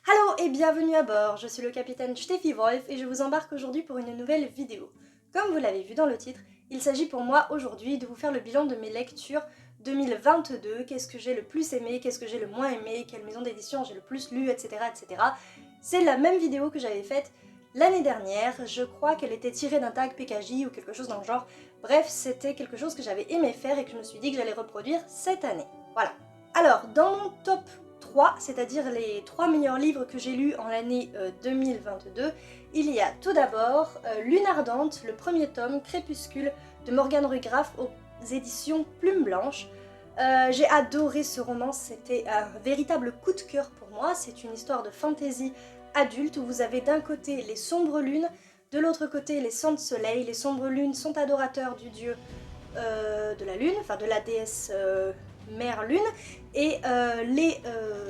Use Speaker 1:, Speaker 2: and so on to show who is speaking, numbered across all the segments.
Speaker 1: Hallo et bienvenue à bord, je suis le capitaine Steffi Wolf et je vous embarque aujourd'hui pour une nouvelle vidéo. Comme vous l'avez vu dans le titre, il s'agit pour moi aujourd'hui de vous faire le bilan de mes lectures 2022, qu'est-ce que j'ai le plus aimé, qu'est-ce que j'ai le moins aimé, quelle maison d'édition j'ai le plus lu, etc. etc. C'est la même vidéo que j'avais faite l'année dernière, je crois qu'elle était tirée d'un tag PKJ ou quelque chose dans le genre. Bref, c'était quelque chose que j'avais aimé faire et que je me suis dit que j'allais reproduire cette année. Voilà. Alors, dans mon top 3, c'est-à-dire les 3 meilleurs livres que j'ai lus en l'année 2022, il y a tout d'abord Lune Ardente, le premier tome, Crépuscule, de Morgane Rugraff aux éditions Plume Blanche. J'ai adoré ce roman, c'était un véritable coup de cœur pour moi, c'est une histoire de fantasy adulte où vous avez d'un côté les sombres lunes, de l'autre côté les sangs de soleil. Les sombres lunes sont adorateurs du dieu de la lune, enfin de la déesse mère lune, et les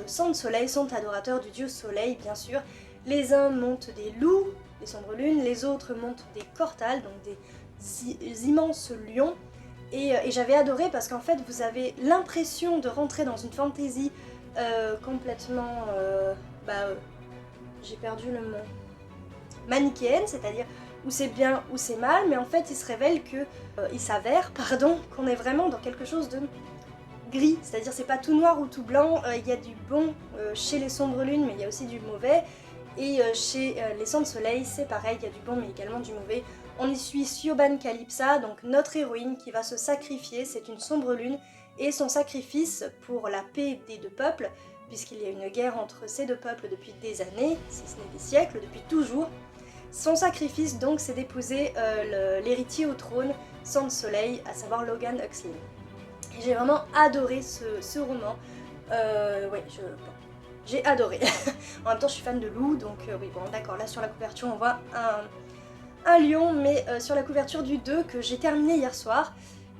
Speaker 1: sangs de soleil sont adorateurs du dieu soleil, bien sûr. Les uns montent des loups, les sombres lunes, les autres montent des cortales, donc des immenses lions. Et j'avais adoré parce qu'en fait vous avez l'impression de rentrer dans une fantaisie complètement... j'ai perdu le mot. Manichéenne, c'est-à-dire où c'est bien ou c'est mal, mais en fait il se révèle que... il s'avère, pardon, qu'on est vraiment dans quelque chose de gris, c'est-à-dire c'est pas tout noir ou tout blanc, il y a du bon chez les sombres lunes, mais il y a aussi du mauvais, et chez les sangs de soleil c'est pareil, il y a du bon mais également du mauvais. On y suit Siobhan Calypsa, donc notre héroïne qui va se sacrifier, c'est une sombre lune, et son sacrifice pour la paix des deux peuples, puisqu'il y a une guerre entre ces deux peuples depuis des années, si ce n'est des siècles, depuis toujours. Son sacrifice donc c'est d'épouser l'héritier au trône, sang de soleil, à savoir Logan Huxley. Et j'ai vraiment adoré ce roman. J'ai adoré. En même temps, je suis fan de loup, donc oui, bon, d'accord. Là, sur la couverture, on voit un lion, mais sur la couverture du 2, que j'ai terminé hier soir,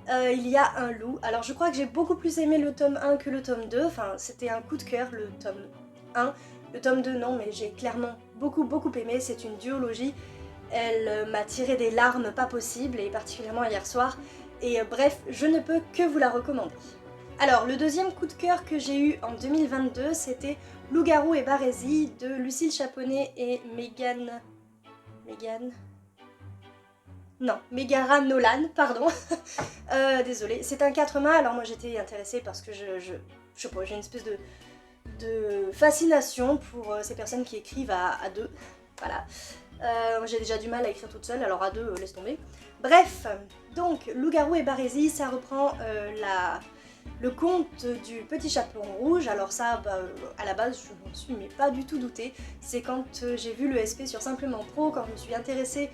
Speaker 1: il y a un loup. Alors, je crois que j'ai beaucoup plus aimé le tome 1 que le tome 2. Enfin, c'était un coup de cœur, le tome 1. Le tome 2, non, mais j'ai clairement beaucoup aimé. C'est une duologie. Elle m'a tiré des larmes pas possibles, et particulièrement hier soir. Et bref, je ne peux que vous la recommander. Alors, le deuxième coup de cœur que j'ai eu en 2022, c'était Loup-garou et Barésie de Lucille Chaponnet et Megan... Non, Megara Nolan, pardon. Désolée, c'est un 4 mains, alors moi j'étais intéressée parce que je sais pas, j'ai une espèce de fascination pour ces personnes qui écrivent à deux. Voilà. J'ai déjà du mal à écrire toute seule, alors à deux, laisse tomber. Bref, donc Loup-garou et Barésie, ça reprend le conte du petit chaperon rouge. Alors ça, à la base, je m'en suis mais pas du tout doutée. C'est quand j'ai vu le SP sur Simplement Pro, quand je me suis intéressée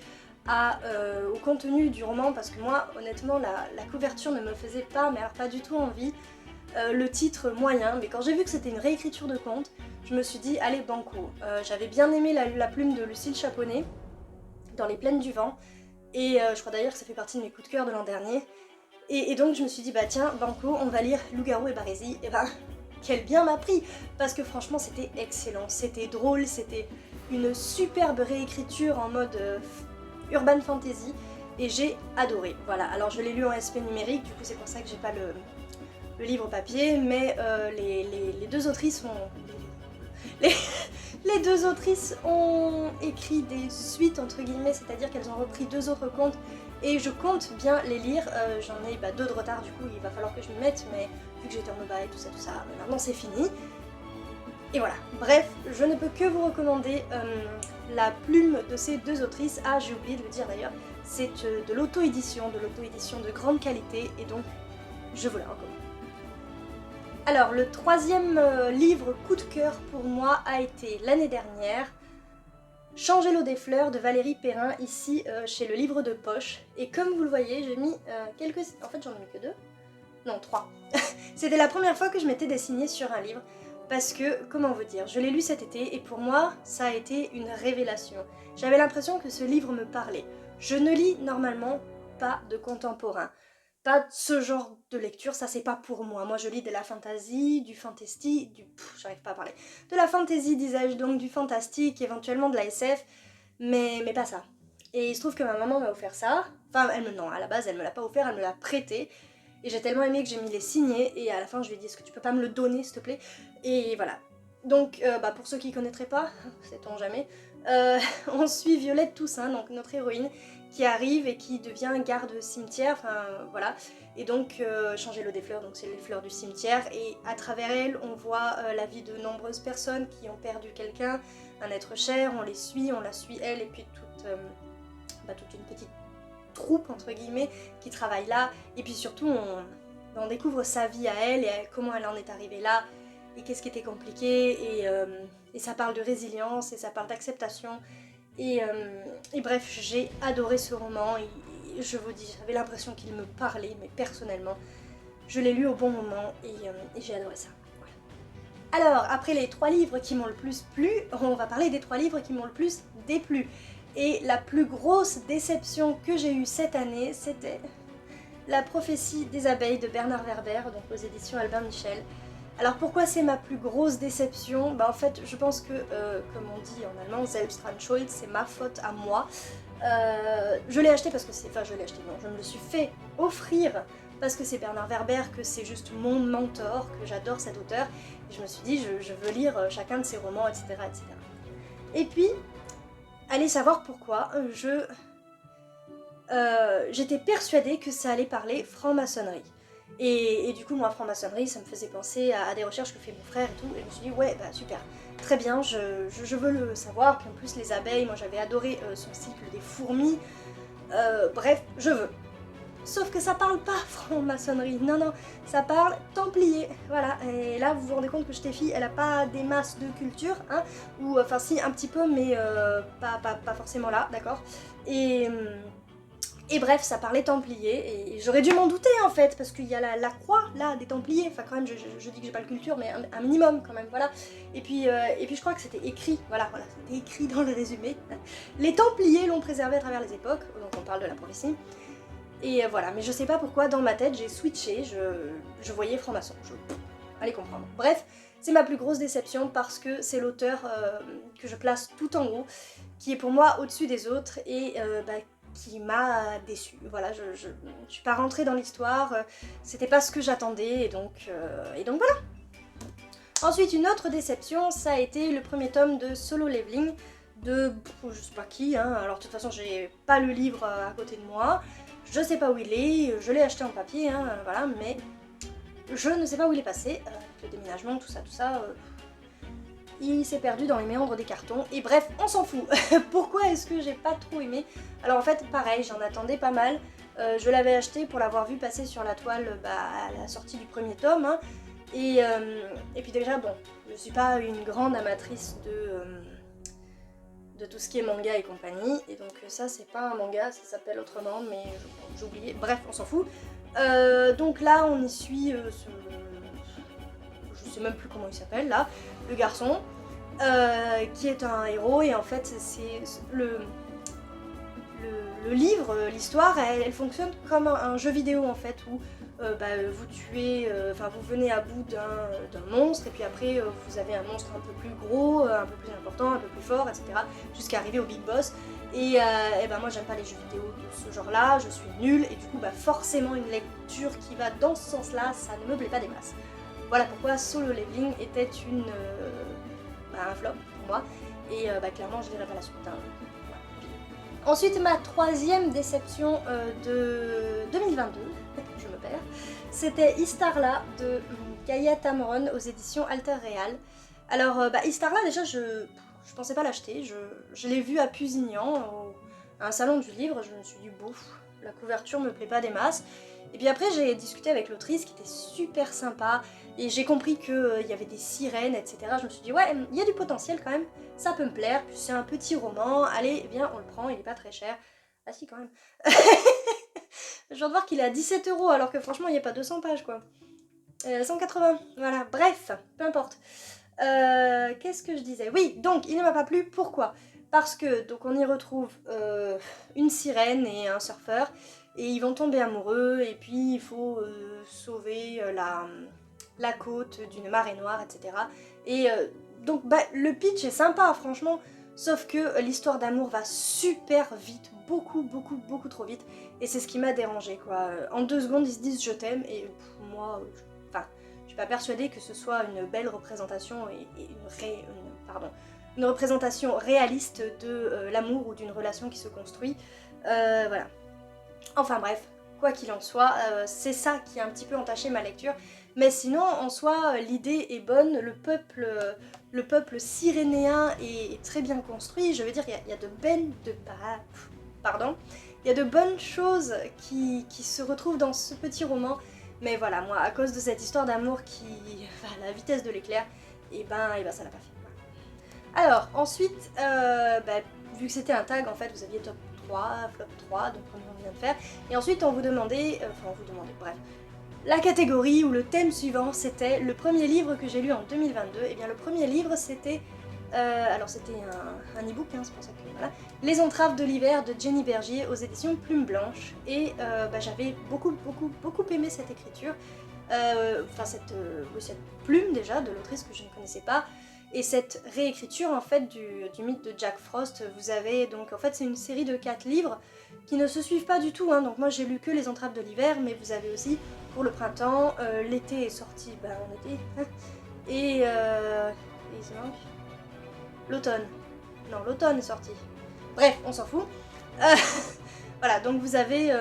Speaker 1: au contenu du roman, parce que moi, honnêtement, la couverture ne me faisait pas, mais alors pas du tout envie. Le titre moyen, mais quand j'ai vu que c'était une réécriture de conte, je me suis dit allez banco. J'avais bien aimé la plume de Lucille Chaponnet dans Les Plaines du Vent, et je crois d'ailleurs que ça fait partie de mes coups de cœur de l'an dernier. Et donc je me suis dit bah tiens banco, on va lire Loup-garou et Barésie, et ben quel bien m'a pris, parce que franchement c'était excellent, c'était drôle, c'était une superbe réécriture en mode urban fantasy, et j'ai adoré. Voilà, alors je l'ai lu en SP numérique, du coup c'est pour ça que j'ai pas le livre papier, mais les deux autrices ont... Les deux autrices ont écrit des suites entre guillemets, c'est-à-dire qu'elles ont repris 2 autres contes, et je compte bien les lire. J'en ai 2 de retard, du coup il va falloir que je m'y mette, mais vu que j'étais en mobile, tout ça, maintenant c'est fini. Et voilà, bref, je ne peux que vous recommander la plume de ces 2 autrices. Ah, j'ai oublié de le dire d'ailleurs, c'est de l'auto-édition de grande qualité, et donc je vous la recommande. Alors, le troisième livre coup de cœur pour moi a été l'année dernière, Changer l'eau des fleurs de Valérie Perrin, ici chez le livre de poche. Et comme vous le voyez, j'ai mis quelques... En fait, j'en ai mis que 2. Non, 3. C'était la première fois que je m'étais dessinée sur un livre, parce que, comment vous dire, je l'ai lu cet été, et pour moi, ça a été une révélation. J'avais l'impression que ce livre me parlait. Je ne lis normalement pas de contemporain. Pas ce genre de lecture, ça c'est pas pour moi. Moi je lis de la fantasy, du fantasy, j'arrive pas à parler. De la fantasy, disais-je, donc du fantastique, éventuellement de la SF, mais pas ça. Et il se trouve que ma maman m'a offert ça. Enfin, non, à la base elle me l'a pas offert, elle me l'a prêté. Et j'ai tellement aimé que j'ai mis les signés, et à la fin je lui ai dit est-ce que tu peux pas me le donner s'il te plaît. Et voilà. Donc, pour ceux qui ne connaîtraient pas, sait-on jamais, on suit Violette Toussaint, donc notre héroïne, qui arrive et qui devient garde cimetière, enfin voilà, et donc changer l'eau des fleurs, donc c'est les fleurs du cimetière, et à travers elle, on voit la vie de nombreuses personnes qui ont perdu quelqu'un, un être cher, on les suit, on la suit elle, et puis toute une petite troupe, entre guillemets, qui travaille là, et puis surtout, on découvre sa vie à elle, et comment elle en est arrivée là, et qu'est-ce qui était compliqué, et ça parle de résilience, et ça parle d'acceptation, et bref, j'ai adoré ce roman, et je vous dis, j'avais l'impression qu'il me parlait, mais personnellement, je l'ai lu au bon moment, et j'ai adoré ça. Voilà. Alors, après les 3 livres qui m'ont le plus plu, on va parler des 3 livres qui m'ont le plus déplu. Et la plus grosse déception que j'ai eue cette année, c'était La prophétie des abeilles de Bernard Werber, donc aux éditions Albin Michel. Alors pourquoi c'est ma plus grosse déception? En fait, je pense que, comme on dit en allemand, Selbstschuld, c'est ma faute à moi. Je l'ai acheté parce que c'est... Enfin, je l'ai acheté, non, je me le suis fait offrir parce que c'est Bernard Werber, que c'est juste mon mentor, que j'adore cet auteur. Et je me suis dit, je veux lire chacun de ses romans, etc. etc. Et puis, allez savoir pourquoi, j'étais persuadée que ça allait parler franc-maçonnerie. Et du coup, moi, franc-maçonnerie, ça me faisait penser à des recherches que fait mon frère et tout, et je me suis dit, ouais, super, très bien, je veux le savoir, puis en plus les abeilles, moi j'avais adoré son cycle des fourmis, bref, je veux. Sauf que ça parle pas franc-maçonnerie, non, ça parle templier, voilà, et là vous vous rendez compte que Steffi, elle a pas des masses de culture, hein, ou enfin si, un petit peu, mais pas forcément là, d'accord, et bref, ça parlait templier, et j'aurais dû m'en douter en fait, parce qu'il y a la croix là des templiers, enfin quand même je dis que j'ai pas de culture, mais un minimum quand même, voilà. Et puis je crois que c'était écrit, voilà, c'était écrit dans le résumé. Les templiers l'ont préservé à travers les époques, donc on parle de la prophétie. Et voilà, mais je sais pas pourquoi dans ma tête j'ai switché, je voyais franc-maçon, allez comprendre. Bref, c'est ma plus grosse déception parce que c'est l'auteur que je place tout en haut, qui est pour moi au-dessus des autres, et qui m'a déçue. Voilà, je suis pas rentrée dans l'histoire, c'était pas ce que j'attendais, et donc voilà. Ensuite, une autre déception, ça a été le premier tome de Solo Leveling, de je sais pas qui, hein. Alors de toute façon j'ai pas le livre à côté de moi, je sais pas où il est, je l'ai acheté en papier, hein, voilà, mais je ne sais pas où il est passé, le déménagement, tout ça, il s'est perdu dans les méandres des cartons, et bref, on s'en fout. Pourquoi est-ce que j'ai pas trop aimé? Alors en fait, pareil, j'en attendais pas mal, je l'avais acheté pour l'avoir vu passer sur la toile à la sortie du premier tome, hein, et puis déjà, bon, je suis pas une grande amatrice de tout ce qui est manga et compagnie, et donc ça c'est pas un manga, ça s'appelle autrement, mais j'ai oublié, bref, on s'en fout. Donc là, on y suit je sais même plus comment il s'appelle là, le garçon, qui est un héros, et en fait c'est le livre, l'histoire, elle fonctionne comme un jeu vidéo en fait, où vous tuez, vous venez à bout d'un monstre, et puis après vous avez un monstre un peu plus gros, un peu plus important, un peu plus fort, etc. jusqu'à arriver au big boss. Et moi j'aime pas les jeux vidéo de ce genre là, je suis nulle, et du coup forcément une lecture qui va dans ce sens là, ça ne me plaît pas des masses. Voilà pourquoi Solo Leveling était un flop pour moi, et clairement je dirais pas la suite, hein. Ensuite, ma troisième déception de 2022, je me perds, c'était Istarla de Gaia Tamron aux éditions Alter Real. Alors, Istarla, déjà, je pensais pas l'acheter, je l'ai vu à Pusignan, à un salon du livre, je me suis dit, bouf, la couverture me plaît pas des masses. Et puis après, j'ai discuté avec l'autrice qui était super sympa, et j'ai compris qu'il y avait des sirènes, etc. Je me suis dit, ouais, il y a du potentiel quand même, ça peut me plaire, puis c'est un petit roman, allez, viens, on le prend, il est pas très cher. Ah si, quand même. Je viens de voir qu'il est à 17 € alors que franchement, il n'y a pas 200 pages, quoi. 180, voilà, bref, peu importe. Qu'est-ce que je disais? Oui, donc, il ne m'a pas plu, pourquoi? Parce que, donc, on y retrouve une sirène et un surfeur, et ils vont tomber amoureux, et puis il faut sauver la côte d'une marée noire, etc. Et donc le pitch est sympa, franchement, sauf que l'histoire d'amour va super vite, beaucoup trop vite, et c'est ce qui m'a dérangé, quoi. En 2 secondes, ils se disent je t'aime, et moi, suis pas persuadée que ce soit une belle représentation et une représentation réaliste de l'amour ou d'une relation qui se construit. Voilà. Enfin bref, quoi qu'il en soit, c'est ça qui a un petit peu entaché ma lecture. Mais sinon, en soi, l'idée est bonne, le peuple cyrénéen est très bien construit. Je veux dire, il y a il y a de bonnes choses qui se retrouvent dans ce petit roman. Mais voilà, moi, à cause de cette histoire d'amour qui va à la vitesse de l'éclair, et ben ça l'a pas fait. Voilà. Alors, ensuite, vu que c'était un tag, en fait, vous aviez top 3, flop 3, donc comme on vient de faire. Et ensuite, on vous demandait, bref. La catégorie ou le thème suivant, c'était le premier livre que j'ai lu en 2022. Et bien, le premier livre, c'était... alors, c'était un e-book, hein, c'est pour ça que... Voilà. Les entraves de l'hiver de Jenny Bergier aux éditions Plume Blanche. Et j'avais beaucoup aimé cette écriture. Cette plume, déjà, de l'autrice que je ne connaissais pas. Et cette réécriture, en fait, du mythe de Jack Frost. Vous avez donc... En fait, c'est une série de 4 livres qui ne se suivent pas du tout, hein. Donc moi, j'ai lu que Les entraves de l'hiver, mais vous avez aussi... Pour le printemps, l'été est sorti en été, et il se manque l'automne. Non, l'automne est sorti. Bref, on s'en fout. Voilà, donc vous avez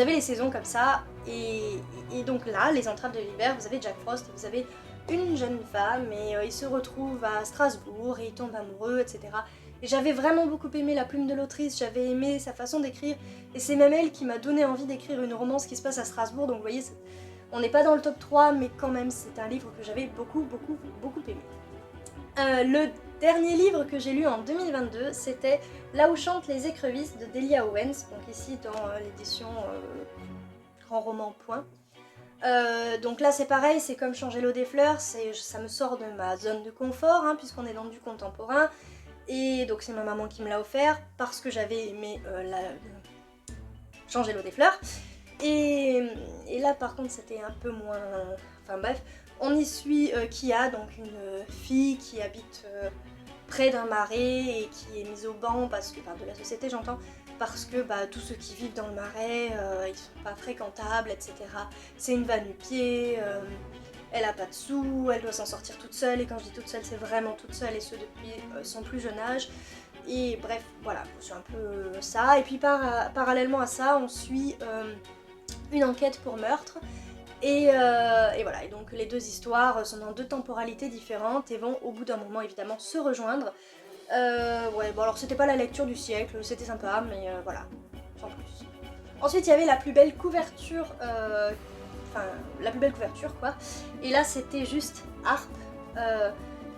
Speaker 1: les saisons comme ça, et donc là, les entraves de l'hiver, vous avez Jack Frost, et vous avez une jeune femme, et il se retrouve à Strasbourg, et il tombe amoureux, etc. Et j'avais vraiment beaucoup aimé la plume de l'autrice, j'avais aimé sa façon d'écrire, et c'est même elle qui m'a donné envie d'écrire une romance qui se passe à Strasbourg, donc vous voyez, on n'est pas dans le top 3, mais quand même, c'est un livre que j'avais beaucoup aimé. Le dernier livre que j'ai lu en 2022, c'était Là où chantent les écrevisses de Delia Owens, donc ici dans l'édition Grand Roman Point. Donc là c'est pareil, c'est comme Changer l'eau des fleurs, ça me sort de ma zone de confort, hein, puisqu'on est dans du contemporain. Et donc c'est ma maman qui me l'a offert parce que j'avais aimé Changer l'eau des fleurs. Et là par contre c'était un peu moins... Enfin bref, on y suit Kia, donc une fille qui habite près d'un marais et qui est mise au ban, parce que, enfin de la société j'entends, parce que tous ceux qui vivent dans le marais, ils sont pas fréquentables, etc. C'est une va-nu-pied, elle a pas de sous, elle doit s'en sortir toute seule, et quand je dis toute seule, c'est vraiment toute seule, et ce depuis son plus jeune âge. Et bref, voilà, c'est un peu ça. Et puis parallèlement à ça, on suit une enquête pour meurtre. Et voilà, et donc les deux histoires sont dans deux temporalités différentes et vont au bout d'un moment évidemment se rejoindre. Ouais, bon alors c'était pas la lecture du siècle, c'était sympa, mais voilà, sans plus. Ensuite il y avait la plus belle couverture, la plus belle couverture quoi, et là c'était juste Harp,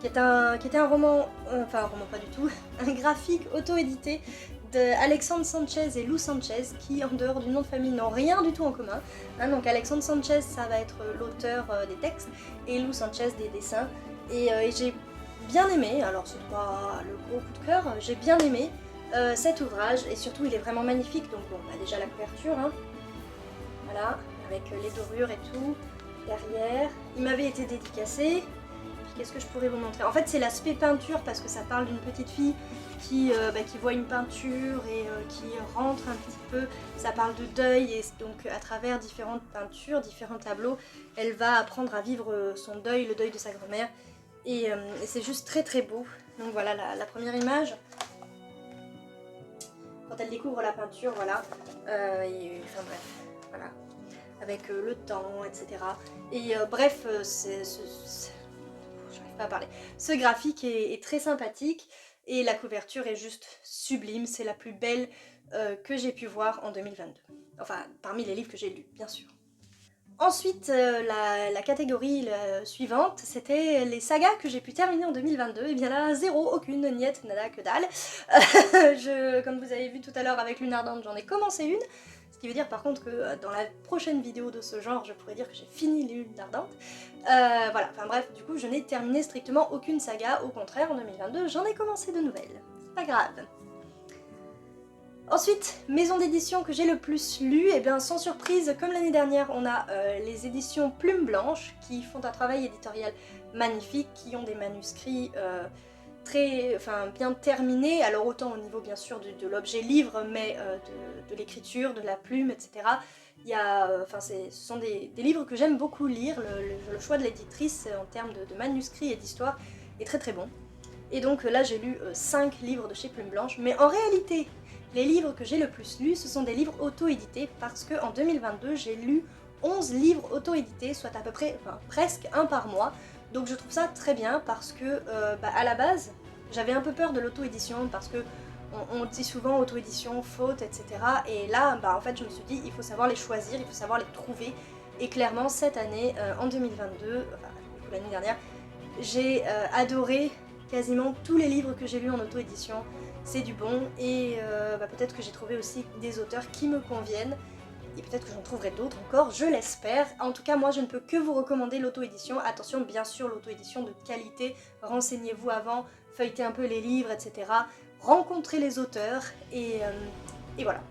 Speaker 1: qui était un roman, enfin un roman pas du tout, un graphique auto-édité d'Alexandre Sanchez et Lou Sanchez, qui en dehors du nom de famille n'ont rien du tout en commun. Hein, donc Alexandre Sanchez ça va être l'auteur des textes, et Lou Sanchez des dessins, et j'ai bien aimé, alors c'est pas le gros coup de cœur, j'ai bien aimé cet ouvrage, et surtout il est vraiment magnifique, donc bon, déjà la couverture, hein, voilà, avec les dorures et tout, derrière, il m'avait été dédicacé. Qu'est-ce que je pourrais vous montrer? En fait c'est l'aspect peinture, parce que ça parle d'une petite fille qui voit une peinture et qui rentre un petit peu, ça parle de deuil, et donc à travers différentes peintures, différents tableaux, elle va apprendre à vivre son deuil, le deuil de sa grand-mère, et c'est juste très beau. Donc voilà la première image, quand elle découvre la peinture, voilà, enfin bref, voilà, avec le temps, etc. Et bref, j'arrive pas à parler. Ce graphique est très sympathique, et la couverture est juste sublime, c'est la plus belle que j'ai pu voir en 2022. Enfin, parmi les livres que j'ai lus, bien sûr. Ensuite, la catégorie suivante, c'était les sagas que j'ai pu terminer en 2022. Et bien là, zéro, aucune, niet, nada, que dalle. Comme vous avez vu tout à l'heure avec Lune Ardente, j'en ai commencé une. Ce qui veut dire par contre que dans la prochaine vidéo de ce genre, je pourrais dire que j'ai fini les Lunes Ardentes. Voilà, enfin bref, du coup je n'ai terminé strictement aucune saga, au contraire en 2022 j'en ai commencé de nouvelles. C'est pas grave. Ensuite, maison d'édition que j'ai le plus lu, et bien sans surprise, comme l'année dernière, on a les éditions Plume Blanche qui font un travail éditorial magnifique, qui ont des manuscrits bien terminés, alors autant au niveau bien sûr de l'objet livre, mais de l'écriture, de la plume, etc. Ce sont des livres que j'aime beaucoup lire, le choix de l'éditrice en termes de manuscrits et d'histoire est très très bon. Et donc là j'ai lu 5 livres de chez Plume Blanche, mais en réalité, les livres que j'ai le plus lus, ce sont des livres auto-édités, parce qu'en 2022, j'ai lu 11 livres auto-édités, soit à peu près, presque un par mois. Donc je trouve ça très bien, parce que à la base, j'avais un peu peur de l'auto-édition, parce que on dit souvent auto-édition, faute, etc. Et là, en fait, je me suis dit, il faut savoir les choisir, il faut savoir les trouver. Et clairement, cette année, en 2022, l'année dernière, j'ai adoré quasiment tous les livres que j'ai lus en auto-édition. C'est du bon, et peut-être que j'ai trouvé aussi des auteurs qui me conviennent, et peut-être que j'en trouverai d'autres encore, je l'espère. En tout cas, moi je ne peux que vous recommander l'auto-édition. Attention, bien sûr, l'auto-édition de qualité, renseignez-vous avant, feuilletez un peu les livres, etc. Rencontrez les auteurs, et voilà.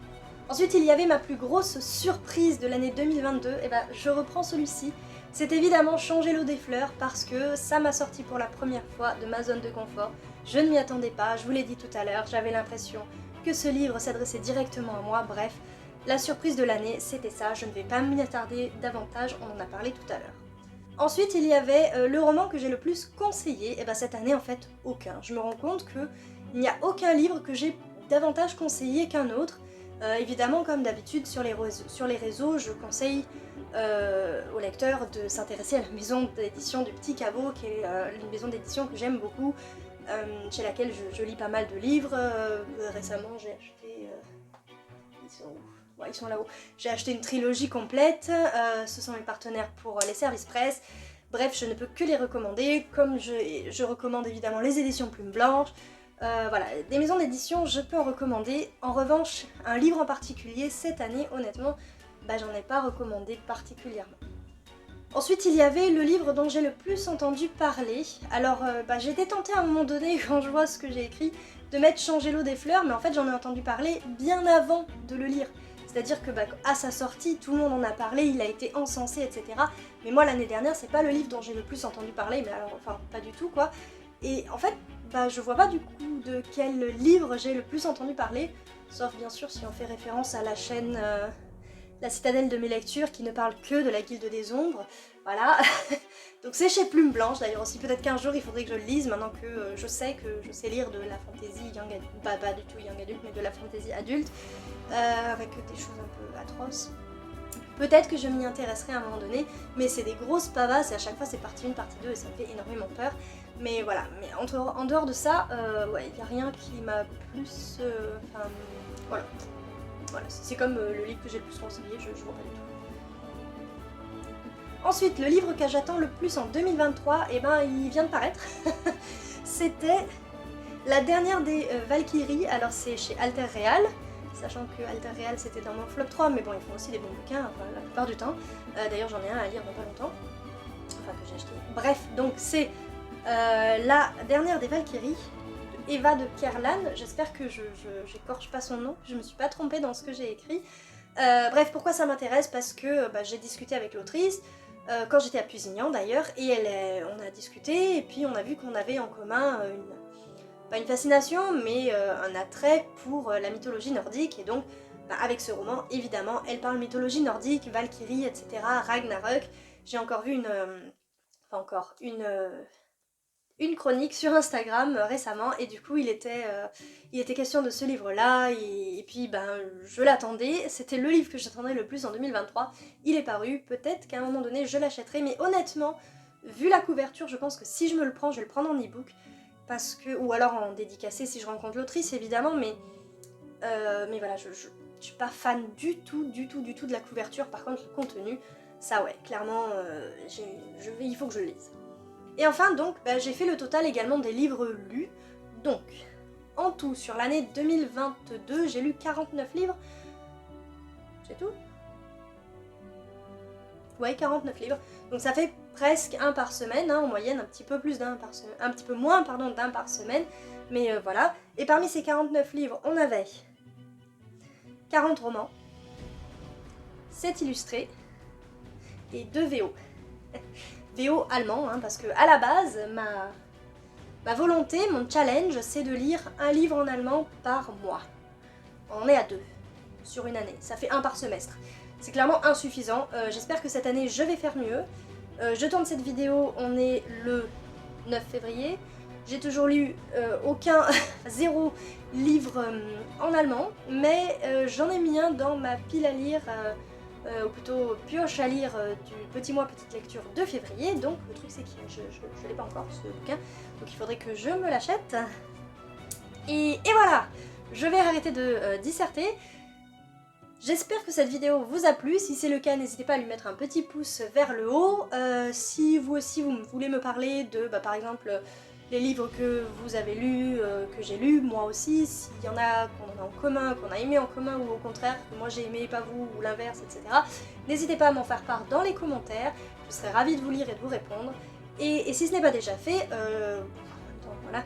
Speaker 1: Ensuite, il y avait ma plus grosse surprise de l'année 2022, et je reprends celui-ci. C'est évidemment Changer l'eau des fleurs, parce que ça m'a sorti pour la première fois de ma zone de confort. Je ne m'y attendais pas, je vous l'ai dit tout à l'heure, j'avais l'impression que ce livre s'adressait directement à moi, bref. La surprise de l'année, c'était ça, je ne vais pas m'y attarder davantage, on en a parlé tout à l'heure. Ensuite, il y avait le roman que j'ai le plus conseillé, et cette année en fait, aucun. Je me rends compte qu'il n'y a aucun livre que j'ai davantage conseillé qu'un autre. Évidemment, comme d'habitude, sur les réseaux, je conseille aux lecteurs de s'intéresser à la maison d'édition du Petit Caveau, qui est une maison d'édition que j'aime beaucoup, chez laquelle je lis pas mal de livres. Récemment, j'ai acheté... ils sont où ? Ouais, ils sont là-haut. J'ai acheté une trilogie complète, ce sont mes partenaires pour les services presse. Bref, je ne peux que les recommander, comme je recommande évidemment les éditions Plume Blanche. Voilà, des maisons d'édition, je peux en recommander. En revanche, un livre en particulier, cette année, honnêtement, j'en ai pas recommandé particulièrement. Ensuite, il y avait le livre dont j'ai le plus entendu parler. Alors, j'ai été tentée à un moment donné, quand je vois ce que j'ai écrit, de mettre Changer l'eau des fleurs, mais en fait, j'en ai entendu parler bien avant de le lire. C'est-à-dire que à sa sortie, tout le monde en a parlé, il a été encensé, etc. Mais moi, l'année dernière, c'est pas le livre dont j'ai le plus entendu parler, mais alors, pas du tout, quoi. Et en fait, je vois pas du coup de quel livre j'ai le plus entendu parler, sauf bien sûr si on fait référence à la chaîne La Citadelle de mes lectures, qui ne parle que de la Guilde des Ombres, voilà. Donc c'est chez Plume Blanche d'ailleurs aussi, peut-être qu'un jour il faudrait que je le lise, maintenant que je sais lire de la fantasy young adulte, pas du tout young adulte, mais de la fantasy adulte, avec des choses un peu atroces. Peut-être que je m'y intéresserai à un moment donné, mais c'est des grosses pavasses et à chaque fois c'est partie 1, partie 2 et ça me fait énormément peur. Mais voilà, mais en dehors de ça, ouais, il n'y a rien qui m'a plus... voilà. Voilà, c'est comme le livre que j'ai le plus conseillé, je vois pas du tout. Ensuite, le livre que j'attends le plus en 2023, il vient de paraître. C'était La dernière des Valkyries, alors c'est chez Alter Real, sachant que Alter Real c'était dans mon flop 3, mais bon, ils font aussi des bons bouquins, la plupart du temps. D'ailleurs, j'en ai un à lire dans pas longtemps, enfin que j'ai acheté. Bref, donc c'est La dernière des Valkyries, de Eva de Kierlan. J'espère que j'écorche pas son nom, je me suis pas trompée dans ce que j'ai écrit. Bref, pourquoi ça m'intéresse? Parce que j'ai discuté avec l'autrice, quand j'étais à Pusignan d'ailleurs, et on a discuté, et puis on a vu qu'on avait en commun pas une fascination, mais un attrait pour la mythologie nordique, et donc avec ce roman, évidemment, elle parle mythologie nordique, Valkyrie, etc., Ragnarök. J'ai encore vu une chronique sur Instagram récemment, et du coup il était question de ce livre-là, et puis je l'attendais, c'était le livre que j'attendais le plus en 2023, il est paru, peut-être qu'à un moment donné je l'achèterai, mais honnêtement, vu la couverture, je pense que si je me le prends, je vais le prendre en e-book, parce que, ou alors en dédicacé si je rencontre l'autrice évidemment, mais voilà, je suis pas fan du tout de la couverture. Par contre le contenu, ça ouais, clairement, il faut que je le lise. Et enfin donc, j'ai fait le total également des livres lus, donc en tout sur l'année 2022 j'ai lu 49 livres, c'est tout? Ouais, 49 livres, donc ça fait presque un par semaine, en moyenne, un petit peu plus d'un par semaine, un petit peu moins, pardon, d'un par semaine, mais voilà. Et parmi ces 49 livres, on avait 40 romans, 7 illustrés et 2 VO. VO allemand, parce que à la base, ma volonté, mon challenge, c'est de lire un livre en allemand par mois. On est à 2 sur une année, ça fait 1 par semestre. c'est clairement insuffisant. J'espère que cette année je vais faire mieux. Je tourne cette vidéo, on est le 9 février. J'ai toujours lu zéro livre en allemand, mais j'en ai mis un dans ma pile à lire, ou plutôt pioche à lire du petit mois petite lecture de février. Donc le truc c'est que je l'ai pas encore ce bouquin, donc il faudrait que je me l'achète. Et voilà, je vais arrêter de disserter. J'espère que cette vidéo vous a plu. Si c'est le cas, n'hésitez pas à lui mettre un petit pouce vers le haut. Si vous aussi vous voulez me parler de, par exemple, les livres que vous avez lus, que j'ai lus, moi aussi, s'il y en a qu'on a en commun, qu'on a aimé en commun, ou au contraire, que moi j'ai aimé, pas vous, ou l'inverse, etc. N'hésitez pas à m'en faire part dans les commentaires. Je serai ravie de vous lire et de vous répondre. Et si ce n'est pas déjà fait, voilà,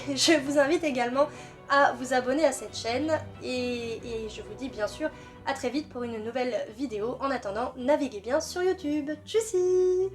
Speaker 1: je vous invite également à vous abonner à cette chaîne et je vous dis bien sûr à très vite pour une nouvelle vidéo. En attendant, naviguez bien sur YouTube. Tchussy!